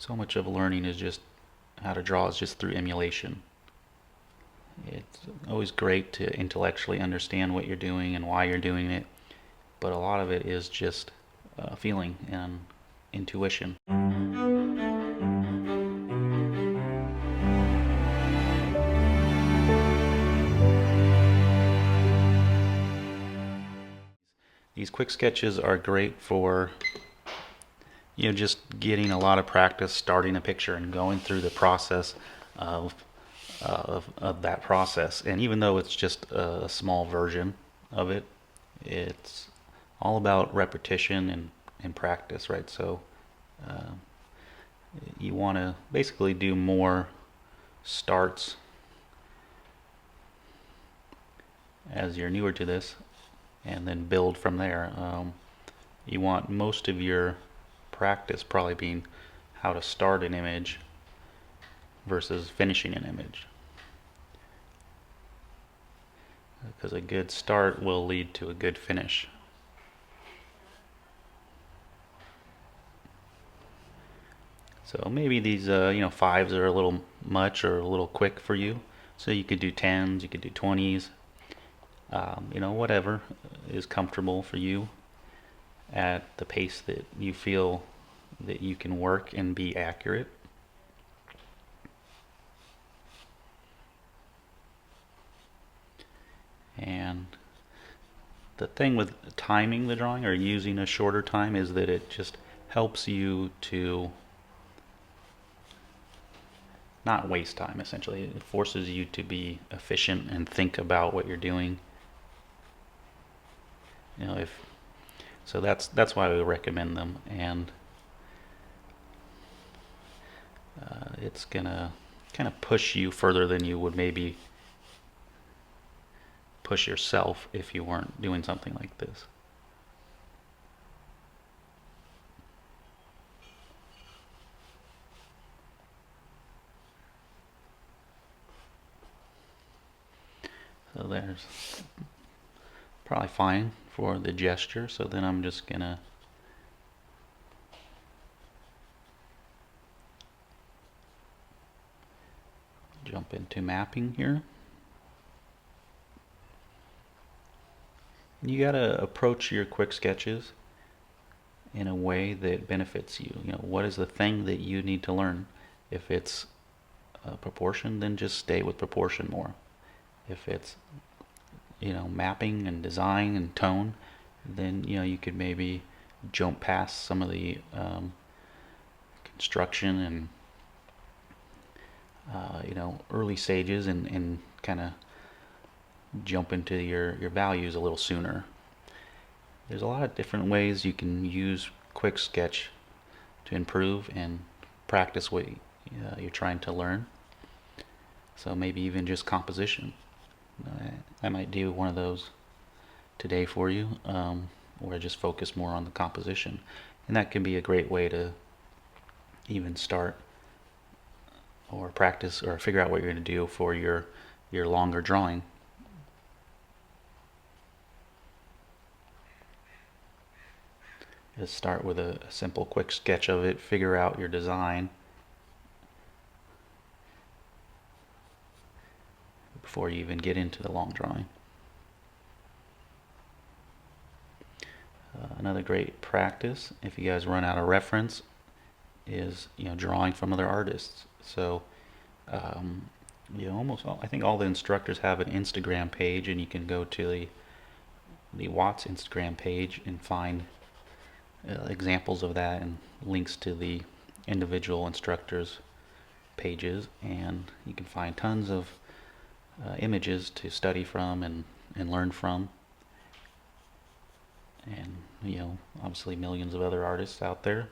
so much of learning is just how to draw is just through emulation. It's always great to intellectually understand what you're doing and why you're doing it, but a lot of it is just feeling and intuition. These quick sketches are great for just getting a lot of practice starting a picture and going through the process of of that process. And even though it's just a small version of it, it's all about repetition and practice, right? So uh, you want to basically do more starts as you're newer to this and then build from there. You want most of your practice probably being how to start an image versus finishing an image, because a good start will lead to a good finish. So maybe these fives are a little much or a little quick for you. So you could do tens, you could do 20s, whatever is comfortable for you at the pace that you feel that you can work and be accurate. And the thing with timing the drawing or using a shorter time is that it just helps you to not waste time. Essentially, it forces you to be efficient and think about what you're doing. If so, that's why we recommend them. And it's gonna kind of push you further than you would maybe push yourself if you weren't doing something like this. So there's probably fine for the gesture. So then I'm just gonna jump into mapping here. You gotta approach your quick sketches in a way that benefits you. What is the thing that you need to learn? If it's proportion, then just stay with proportion more. If it's mapping and design and tone, then you could maybe jump past some of the construction and early stages and kind of jump into your values a little sooner. There's a lot of different ways you can use Quicksketch to improve and practice what you're trying to learn. So maybe even just composition. I might do one of those today for you, where I just focus more on the composition. And that can be a great way to even start or practice or figure out what you're going to do for your longer drawing. Just start with a simple quick sketch of it, figure out your design before you even get into the long drawing. Another great practice, if you guys run out of reference, is drawing from other artists. So I think all the instructors have an Instagram page, and you can go to the Watts Instagram page and find examples of that and links to the individual instructors' pages, and you can find tons of images to study from and learn from. And obviously millions of other artists out there.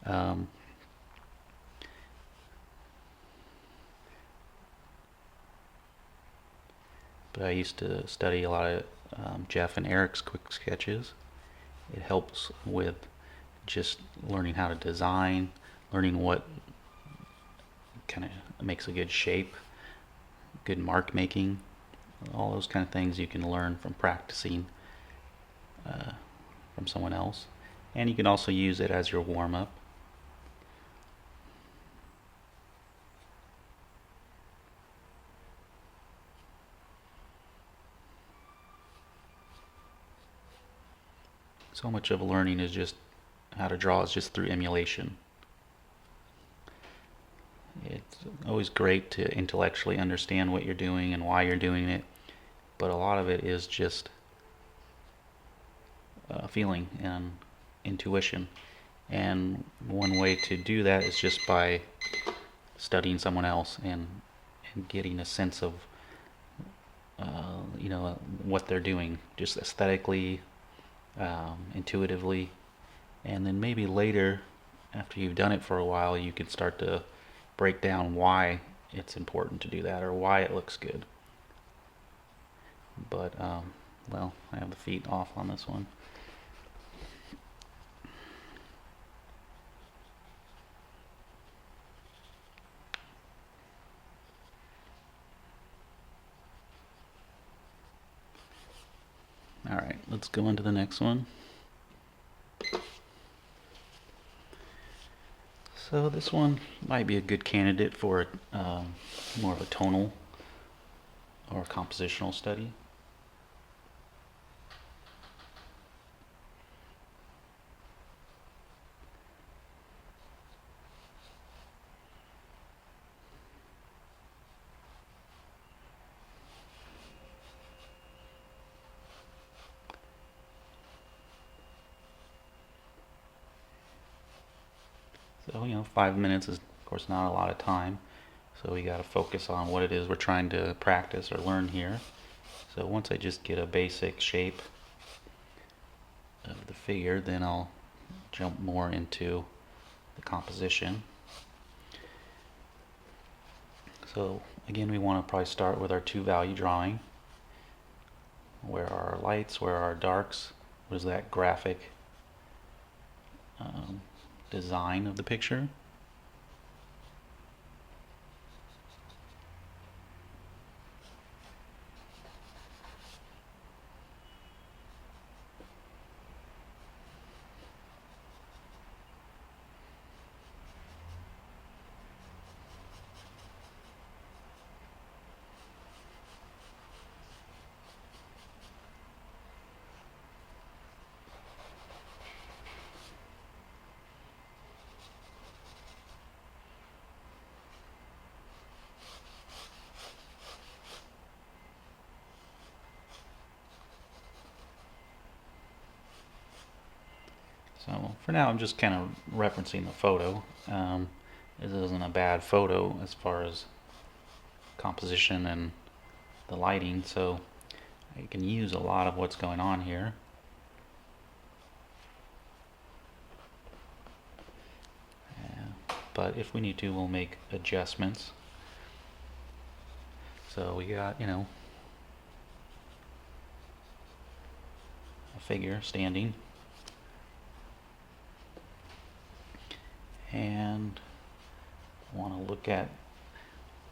Um, but I used to study a lot of Jeff and Eric's quick sketches. It helps with just learning how to design, learning what kind of makes a good shape, good mark making, all those kind of things you can learn from practicing from someone else. And you can also use it as your warm up. So much of learning is just how to draw is just through emulation. It's always great to intellectually understand what you're doing and why you're doing it, but a lot of it is just feeling and intuition. And one way to do that is just by studying someone else and getting a sense of what they're doing, just aesthetically, intuitively, and then maybe later, after you've done it for a while, you can start to break down why it's important to do that or why it looks good. But well, I have the feet off on this one. All right, let's go into the next one. So this one might be a good candidate for more of a tonal or compositional study. So, 5 minutes is, of course, not a lot of time. So we got to focus on what it is we're trying to practice or learn here. So once I just get a basic shape of the figure, then I'll jump more into the composition. So again, we want to probably start with our two-value drawing. Where are our lights? Where are our darks? What is that graphic design of the picture? So for now, I'm just kind of referencing the photo. This isn't a bad photo as far as composition and the lighting, so I can use a lot of what's going on here. But if we need to, we'll make adjustments. So we got, a figure standing. And want to look at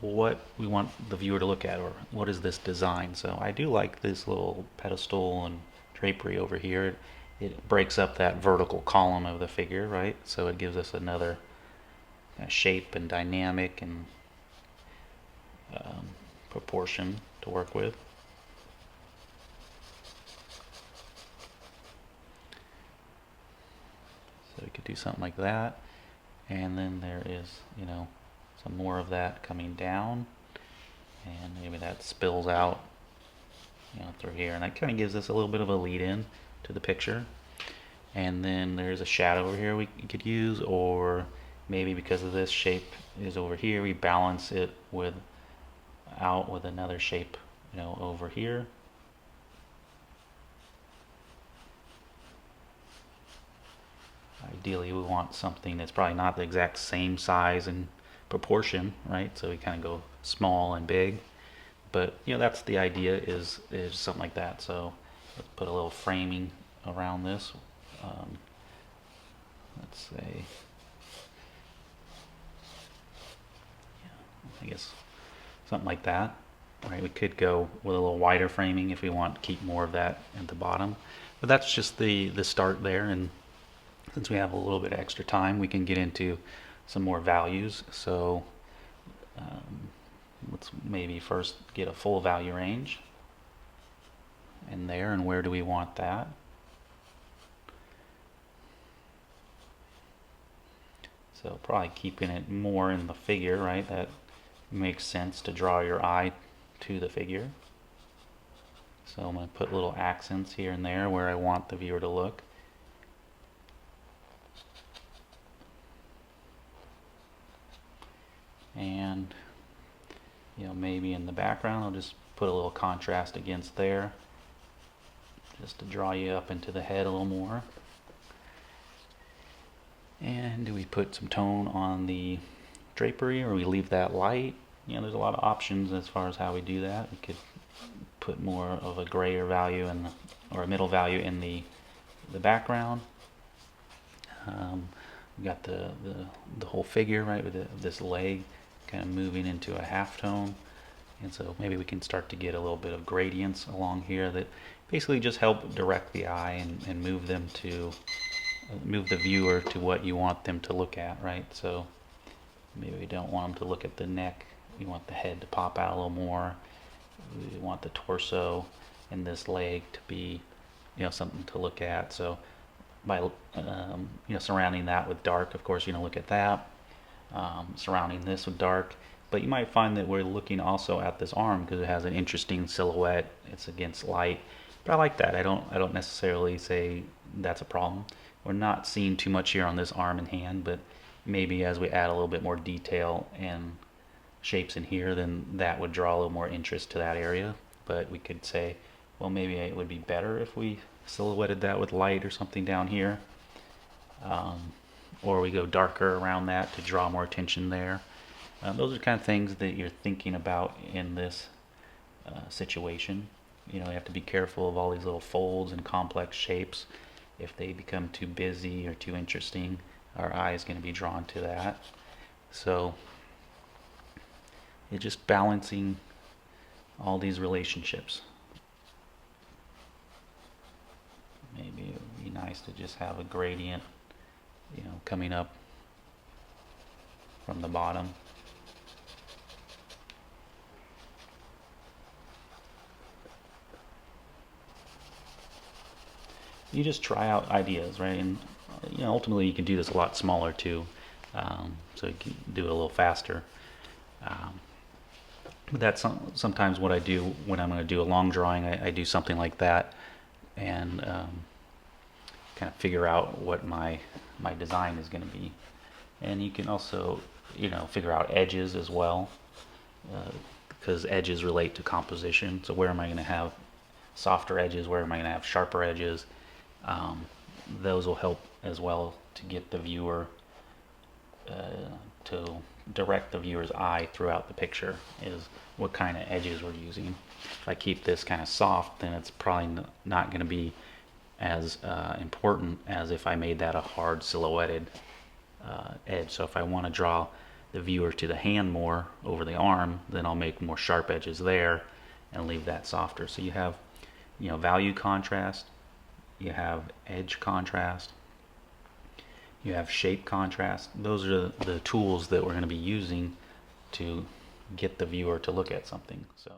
what we want the viewer to look at, or what is this design. So I do like this little pedestal and drapery over here. It breaks up that vertical column of the figure, right? So it gives us another shape and dynamic and proportion to work with. So we could do something like that. And then there is, some more of that coming down. And maybe that spills out, through here. And that kind of gives us a little bit of a lead in to the picture. And then there's a shadow over here we could use, or maybe because of this shape is over here, we balance it with another shape, over here. Ideally, we want something that's probably not the exact same size and proportion, right? So we kind of go small and big. But that's the idea, is something like that. So let's put a little framing around this. Let's say, I guess something like that. Right, we could go with a little wider framing if we want to keep more of that at the bottom. But that's just the start there, and since we have a little bit of extra time, we can get into some more values. So let's maybe first get a full value range in there, and where do we want that? So probably keeping it more in the figure, right? That makes sense to draw your eye to the figure. So I'm going to put little accents here and there where I want the viewer to look. And maybe in the background I'll just put a little contrast against there, just to draw you up into the head a little more. And do we put some tone on the drapery, or we leave that light? There's a lot of options as far as how we do that. We could put more of a grayer value or a middle value in the background. We got the whole figure, right, with this leg kind of moving into a halftone. And so maybe we can start to get a little bit of gradients along here that basically just help direct the eye and move the viewer to what you want them to look at, right? So maybe we don't want them to look at the neck. We want the head to pop out a little more. We want the torso and this leg to be, something to look at. So by surrounding that with dark, of course, look at that. Surrounding this with dark. But you might find that we're looking also at this arm because it has an interesting silhouette. It's against light, but I like that. I don't necessarily say that's a problem. We're not seeing too much here on this arm and hand, but maybe as we add a little bit more detail and shapes in here, then that would draw a little more interest to that area. But we could say, well, maybe it would be better if we silhouetted that with light or something down here. Or we go darker around that to draw more attention there. Those are kind of things that you're thinking about in this situation. You have to be careful of all these little folds and complex shapes. If they become too busy or too interesting, our eye is going to be drawn to that. So it's just balancing all these relationships. Maybe it would be nice to just have a gradient, coming up from the bottom. You just try out ideas, right? And ultimately you can do this a lot smaller too, so you can do it a little faster. But that's sometimes what I do when I'm going to do a long drawing. I do something like that and kind of figure out what my design is going to be. And you can also figure out edges as well, because edges relate to composition. So where am I going to have softer edges, where am I going to have sharper edges? Those will help as well to get the viewer to direct the viewer's eye throughout the picture, is what kind of edges we're using. If I keep this kind of soft, then it's probably not going to be as important as if I made that a hard silhouetted edge. So if I want to draw the viewer to the hand more over the arm, then I'll make more sharp edges there and leave that softer. So you have value contrast, you have edge contrast, you have shape contrast. Those are the tools that we're going to be using to get the viewer to look at something. So